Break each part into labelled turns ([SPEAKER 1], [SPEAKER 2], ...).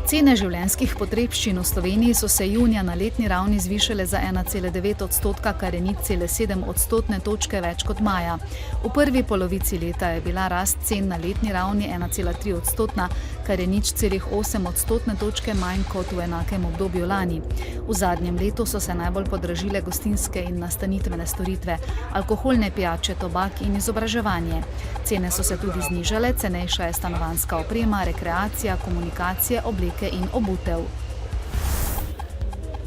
[SPEAKER 1] Cene življenjskih potrebščin v Sloveniji so se junija na letni ravni zvišale za 1,9%, kar je 0,7 odstotne točke več kot maja. V prvi polovici leta je bila rast cen na letni ravni 1,3 odstotna, kar je 0,8 odstotne točke manj kot v enakem obdobju lani. V zadnjem letu so se najbolj podražile gostinske in nastanitvene storitve, alkoholne pijače, tobak in izobraževanje. Cene so se tudi znižale, cenejša je stanovanjska oprema, rekreacija, komunikacije, obleke in obutev.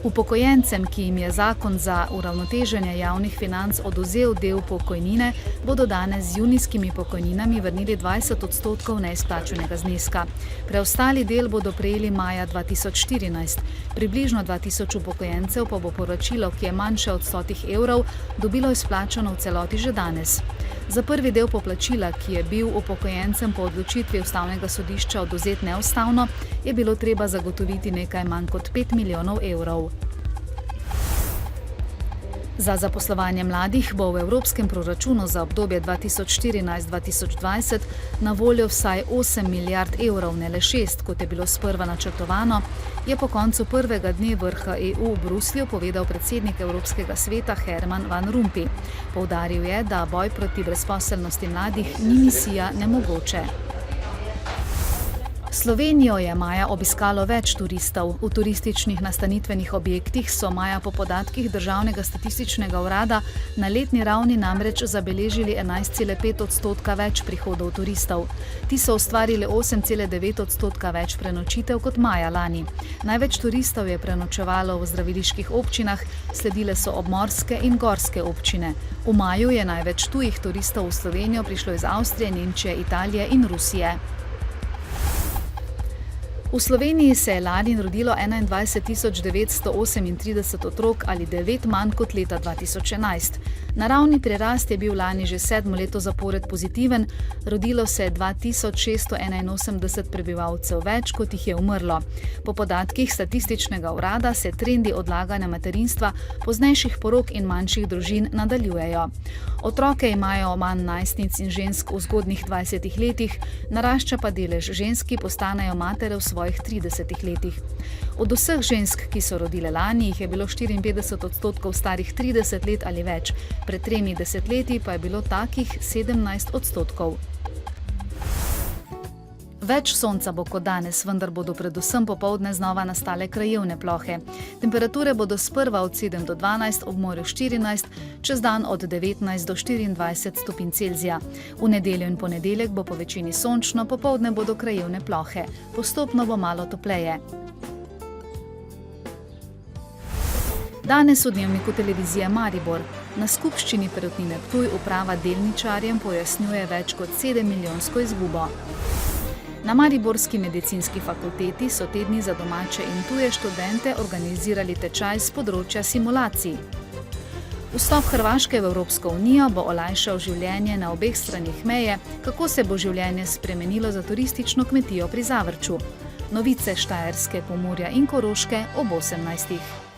[SPEAKER 1] Upokojencem, ki jim je zakon za uravnoteženje javnih financ odvzel del pokojnine, bodo danes z junijskimi pokojninami vrnili 20% neizplačanega zneska. Preostali del bodo prejeli maja 2014. Približno 2000 upokojencev pa bo poročilo, ki je manjše od 100 evrov, dobilo izplačano v celoti že danes. Za prvi del poplačila, ki je bil upokojencem po odločitvi Ustavnega sodišča odvzet neustavno, je bilo treba zagotoviti nekaj manj kot 5 milijonov evrov. Za zaposlovanje mladih bo v evropskem proračunu za obdobje 2014-2020 na voljo vsaj 8 milijard evrov, ne le 6, kot je bilo sprva načrtovano, je po koncu prvega dne vrha EU v Bruslju povedal predsednik Evropskega sveta Herman Van Rompuy. Poudaril je, da boj proti brezposelnosti mladih ni misija nemogoče. Slovenijo je maja obiskalo več turistov. V turističnih nastanitvenih objektih so maja po podatkih Državnega statističnega urada na letni ravni namreč zabeležili 11,5% več prihodov turistov. Ti so ustvarili 8,9% več prenočitev kot maja lani. Največ turistov je prenočevalo v zdraviliških občinah, sledile so obmorske in gorske občine. V maju je največ tujih turistov v Slovenijo prišlo iz Avstrije, Nemčije, Italije in Rusije. V Sloveniji se je lani rodilo 21.938 otrok ali 9 manj kot leta 2011. Naravni prirast je bil lani že 7. leto zapored pozitiven, rodilo se je 2681 prebivalcev več, kot jih je umrlo. Po podatkih statističnega urada se trendi odlaganja materinstva, poznejših porok in manjših družin nadaljujejo. Otroke imajo manj najstnic in žensk v zgodnjih 20 letih, narašča pa delež žensk, ki postanejo matere v svojih 30 letih. Od vseh žensk, ki so rodile lani, jih je bilo 54% starih 30 let ali več, pred 3 desetletji pa je bilo takih 17%. Več sonca bo kot danes, vendar bodo predvsem popoldne znova nastale krajevne plohe. Temperature bodo sprva od 7 do 12, ob morju 14, čez dan od 19 do 24 stopinj Celzija. V nedeljo in ponedeljek bo po večini sončno, popoldne bodo krajevne plohe. Postopno bo malo topleje. Danes v Dnevniku televizije Maribor. Na skupščini Perutnine Ptuj uprava delničarjem pojasnjuje več kot 7-milijonsko izgubo. Na mariborski medicinski fakulteti so te dni za domače in tuje študente organizirali tečaj z področja simulacij. Vstop Hrvaške v Evropsko unijo bo olajšal življenje na obeh stranih meje, kako se bo življenje spremenilo za turistično kmetijo pri Zavrču. Novice Štajerske, Pomurja in Koroške ob 18.